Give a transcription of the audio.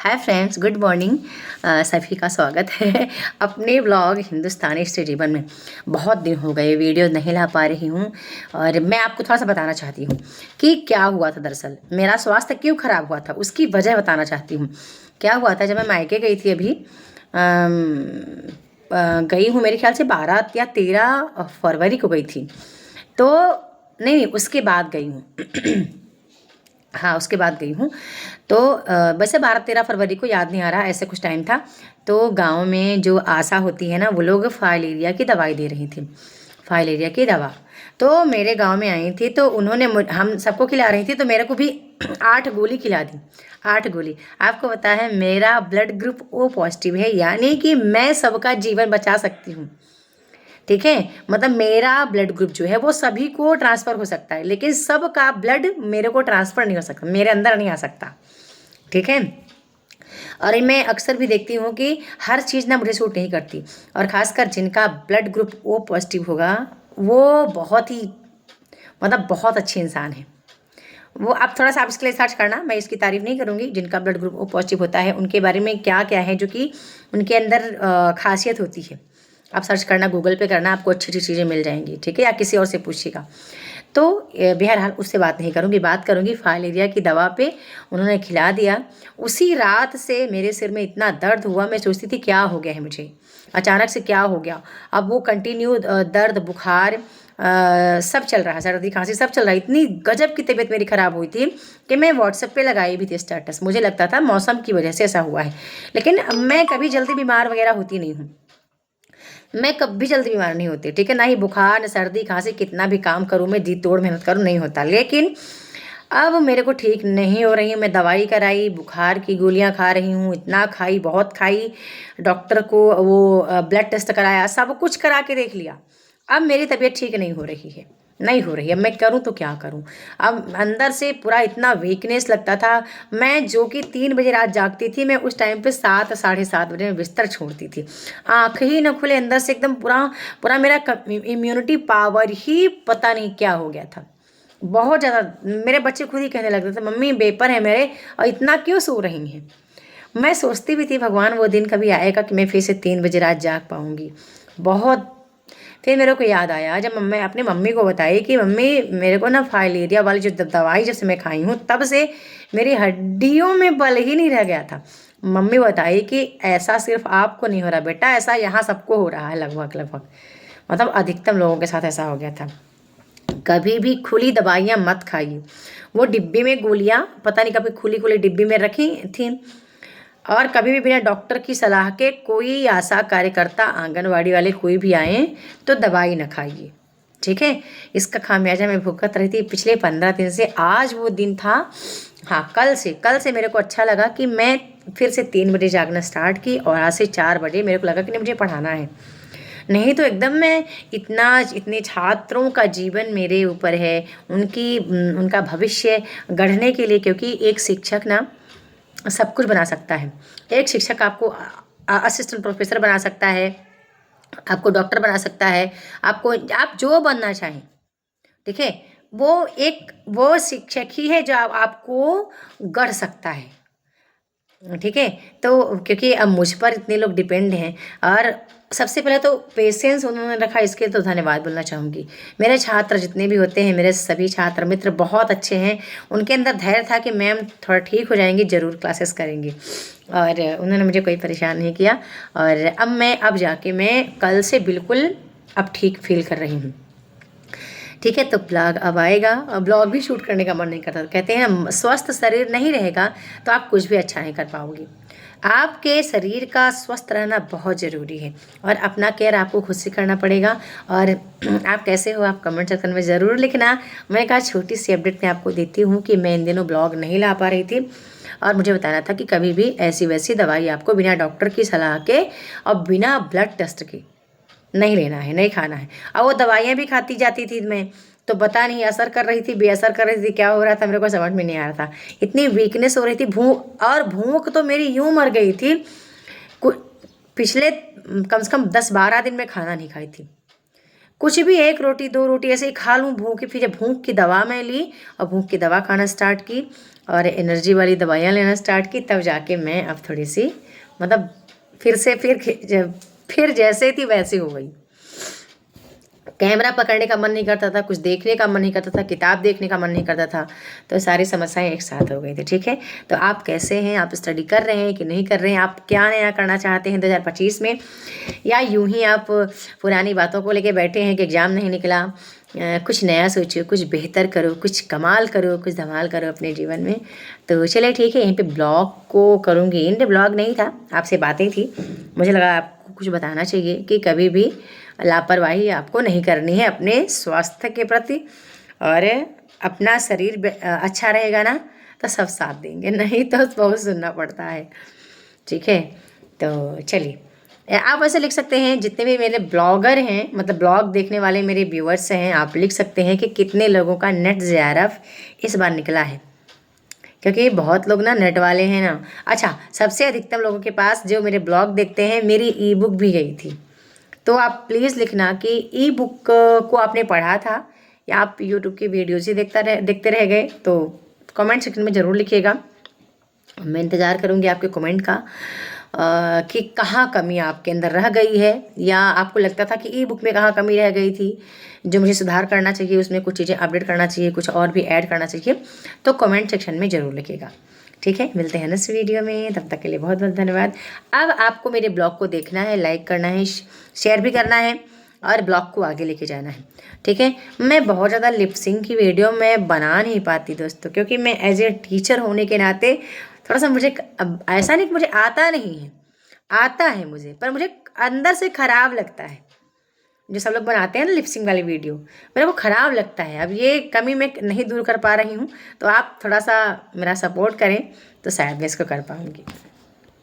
Hi friends, good morning. सभी का स्वागत है अपने ब्लॉग हिंदुस्तानी स्ट्रीट जीवन में। बहुत दिन हो गए वीडियो नहीं ला पा रही हूँ और मैं आपको थोड़ा सा बताना चाहती हूँ कि क्या हुआ था। दरअसल मेरा स्वास्थ्य क्यों ख़राब हुआ था उसकी वजह बताना चाहती हूँ। क्या हुआ था, जब मैं मायके गई थी अभी गई हूँ, मेरे ख्याल से 12 या 13 फरवरी को गई थी। तो नहीं, उसके बाद गई हूँ हाँ, उसके बाद गई हूँ। तो वैसे 12-13 फरवरी को याद नहीं आ रहा, ऐसे कुछ टाइम था। तो गांव में जो आशा होती है ना, वो लोग फाइलेरिया की दवाई दे रही थी, फाइलेरिया की दवा। तो मेरे गांव में आई थी, तो उन्होंने हम सबको खिला रही थी, तो मेरे को भी 8 गोली खिला दी। 8 गोली। आपको पता है मेरा ब्लड ग्रुप ओ पॉजिटिव है, यानी कि मैं सबका जीवन बचा सकती हूँ। ठीक है, मतलब मेरा ब्लड ग्रुप जो है वो सभी को ट्रांसफ़र हो सकता है, लेकिन सबका ब्लड मेरे को ट्रांसफ़र नहीं हो सकता, मेरे अंदर नहीं आ सकता। ठीक है। और मैं अक्सर भी देखती हूँ कि हर चीज़ ना मुझे सूट नहीं करती, और ख़ासकर जिनका ब्लड ग्रुप ओ पॉजिटिव होगा वो बहुत ही, मतलब बहुत अच्छे इंसान है वो। आप थोड़ा सा आप इसके लिए सर्च करना, मैं इसकी तारीफ़ नहीं करूँगी। जिनका ब्लड ग्रुप ओ पॉजिटिव होता है उनके बारे में क्या क्या है जो कि उनके अंदर खासियत होती है। आप सर्च करना, गूगल पे करना, आपको अच्छी अच्छी चीज़ें मिल जाएंगी। ठीक है, या किसी और से पूछिएगा। तो बहरहाल उससे बात नहीं करूँगी, बात करूँगी फाइलेरिया की दवा पे। उन्होंने खिला दिया। उसी रात से मेरे सिर में इतना दर्द हुआ, मैं सोचती थी क्या हो गया है मुझे, अचानक से क्या हो गया। अब वो कंटिन्यू दर्द, बुखार सब चल रहा है, सर्दी खांसी सब चल रहा है। इतनी गजब की तबीयत मेरी ख़राब हुई थी कि मैं व्हाट्सएप पे लगाई भी थी स्टेटस। मुझे लगता था मौसम की वजह से ऐसा हुआ है, लेकिन मैं कभी जल्दी बीमार वगैरह होती नहीं हूँ। मैं कभी जल्दी बीमार नहीं होती। ठीक है, ना ही बुखार, ना सर्दी खांसी, कितना भी काम करूँ मैं, जी तोड़ मेहनत करूँ, नहीं होता। लेकिन अब मेरे को ठीक नहीं हो रही हूँ। मैं दवाई कराई, बुखार की गोलियां खा रही हूँ, इतना खाई, बहुत खाई। डॉक्टर को वो ब्लड टेस्ट कराया, सब कुछ करा के देख लिया। अब मेरी तबीयत ठीक नहीं हो रही है, नहीं हो रही है। मैं करूँ तो क्या करूँ। अब अंदर से पूरा इतना वीकनेस लगता था। मैं जो कि 3 बजे रात जागती थी, मैं उस टाइम पे 7 साढ़े 7 बजे में बिस्तर छोड़ती थी। आँख ही न खुले, अंदर से एकदम पूरा पूरा मेरा इम्यूनिटी पावर ही पता नहीं क्या हो गया था, बहुत ज़्यादा। मेरे बच्चे खुद ही कहने लगते थे, मम्मी पेपर है मेरे और इतना क्यों सो रही हैं। मैं सोचती भी थी भगवान वो दिन कभी आएगा कि मैं फिर से 3 बजे रात जाग पाऊँगी। बहुत। फिर मेरे को याद आया जब मैं अपनी मम्मी को बताई कि मम्मी मेरे को ना फाइलेरिया वाली जो दवाई जब से मैं खाई हूँ तब से मेरी हड्डियों में बल ही नहीं रह गया था। मम्मी बताई कि ऐसा सिर्फ आपको नहीं हो रहा बेटा, ऐसा यहाँ सबको हो रहा है, लगभग लगभग, मतलब अधिकतम लोगों के साथ ऐसा हो गया था। कभी भी खुली दवाइयाँ मत खाइए। वो डिब्बी में गोलियाँ पता नहीं कभी खुली खुली डिब्बी में रखी थी। और कभी भी बिना डॉक्टर की सलाह के कोई आशा कार्यकर्ता, आंगनवाड़ी वाले कोई भी आए तो दवाई न खाइए। ठीक है, इसका खामियाजा मैं भुगत रही थी पिछले 15 दिन से। आज वो दिन था। हाँ, कल से मेरे को अच्छा लगा कि मैं फिर से 3 बजे जागना स्टार्ट की, और आज से 4 बजे मेरे को लगा कि नहीं, मुझे पढ़ाना है। नहीं तो एकदम मैं इतने छात्रों का जीवन मेरे ऊपर है, उनका भविष्य गढ़ने के लिए, क्योंकि एक शिक्षक ना सब कुछ बना सकता है। एक शिक्षक आपको असिस्टेंट प्रोफेसर बना सकता है, आपको डॉक्टर बना सकता है, आपको आप जो बनना चाहें। ठीक है, वो शिक्षक ही है जो आपको गढ़ सकता है। ठीक है, तो क्योंकि अब मुझ पर इतने लोग डिपेंड हैं, और सबसे पहले तो पेशेंस उन्होंने रखा, इसके तो धन्यवाद बोलना चाहूँगी। मेरे छात्र जितने भी होते हैं, मेरे सभी छात्र मित्र बहुत अच्छे हैं। उनके अंदर धैर्य था कि मैम थोड़ा ठीक हो जाएंगी, ज़रूर क्लासेस करेंगी, और उन्होंने मुझे कोई परेशान नहीं किया। और अब जाके मैं कल से बिल्कुल अब ठीक फील कर रही हूँ। ठीक है, तो ब्लॉग अब आएगा। ब्लॉग भी शूट करने का मन नहीं करता। कहते हैं ना, स्वस्थ शरीर नहीं रहेगा तो आप कुछ भी अच्छा नहीं कर पाओगे। आपके शरीर का स्वस्थ रहना बहुत ज़रूरी है, और अपना केयर आपको खुद से करना पड़ेगा। और आप कैसे हो, आप कमेंट सेक्शन में ज़रूर लिखना। मैंने कहा छोटी सी अपडेट मैं आपको देती हूँ कि मैं इन दिनों ब्लॉग नहीं ला पा रही थी, और मुझे बताना था कि कभी भी ऐसी वैसी दवाई आपको बिना डॉक्टर की सलाह के और बिना ब्लड टेस्ट के नहीं लेना है, नहीं खाना है। और वो दवाइयाँ भी खाती जाती थी मैं, तो पता नहीं असर कर रही थी, बेअसर कर रही थी, क्या हो रहा था मेरे को समझ में नहीं आ रहा था। इतनी वीकनेस हो रही थी, भूख तो मेरी यूं मर गई थी। पिछले कम से कम 10-12 दिन में खाना नहीं खाई थी। कुछ भी, 1 रोटी 2 रोटी ऐसे ही खा लूँ भूख की। फिर जब भूख की दवा मैं ली और भूख की दवा खाना स्टार्ट की और एनर्जी वाली दवाइयाँ लेना स्टार्ट की, तब जाके मैं अब थोड़ी सी मतलब फिर जैसे थी वैसे हो गई। कैमरा पकड़ने का मन नहीं करता था, कुछ देखने का मन नहीं करता था, किताब देखने का मन नहीं करता था। तो सारी समस्याएं एक साथ हो गई थी। ठीक है, तो आप कैसे हैं, आप स्टडी कर रहे हैं कि नहीं कर रहे हैं, आप क्या नया करना चाहते हैं 2025 में, या यूं ही आप पुरानी बातों को लेके बैठे हैं कि एग्ज़ाम नहीं निकला। कुछ नया सोचो, कुछ बेहतर करो, कुछ कमाल करो, कुछ धमाल करो अपने जीवन में। तो चलिए ठीक है, यहीं पे ब्लॉग को करूँगी एंड। ब्लॉग नहीं था, आपसे बातें थी, मुझे लगा आपको कुछ बताना चाहिए कि कभी भी लापरवाही आपको नहीं करनी है अपने स्वास्थ्य के प्रति। और अपना शरीर अच्छा रहेगा ना तो सब साथ देंगे, नहीं तो बहुत सुनना पड़ता है। ठीक है, तो चलिए आप ऐसे लिख सकते हैं, जितने भी मेरे ब्लॉगर हैं, मतलब ब्लॉग देखने वाले मेरे व्यूअर्स हैं, आप लिख सकते हैं कि कितने लोगों का नेट ज़ेआरएफ इस बार निकला है। क्योंकि बहुत लोग ना नेट वाले हैं ना। अच्छा, सबसे अधिकतम लोगों के पास जो मेरे ब्लॉग देखते हैं, मेरी ई बुक भी गई थी। तो आप प्लीज़ लिखना कि ई बुक को आपने पढ़ा था या आप यूट्यूब की वीडियोज़ ही देखते रह गए। तो कमेंट सेक्शन में ज़रूर लिखिएगा, मैं इंतज़ार करूँगी आपके कमेंट का कि कहाँ कमी आपके अंदर रह गई है, या आपको लगता था कि ई बुक में कहाँ कमी रह गई थी जो मुझे सुधार करना चाहिए, उसमें कुछ चीज़ें अपडेट करना चाहिए, कुछ और भी ऐड करना चाहिए। तो कमेंट सेक्शन में ज़रूर लिखिएगा। ठीक है, मिलते हैं नेक्स्ट वीडियो में, तब तक के लिए बहुत बहुत धन्यवाद। अब आपको मेरे ब्लॉग को देखना है, लाइक करना है, शेयर भी करना है और ब्लॉग को आगे लेके जाना है। ठीक है, मैं बहुत ज़्यादा लिपसिंग की वीडियो मैं बना नहीं पाती दोस्तों, क्योंकि मैं एज ए टीचर होने के नाते थोड़ा सा मुझे, अब ऐसा नहीं कि मुझे आता नहीं है, आता है मुझे, पर मुझे अंदर से ख़राब लगता है। जो सब लोग बनाते हैं ना लिपसिंग वाली वीडियो, मेरे को ख़राब लगता है। अब ये कमी मैं नहीं दूर कर पा रही हूँ, तो आप थोड़ा सा मेरा सपोर्ट करें तो शायद मैं इसको कर पाऊँगी।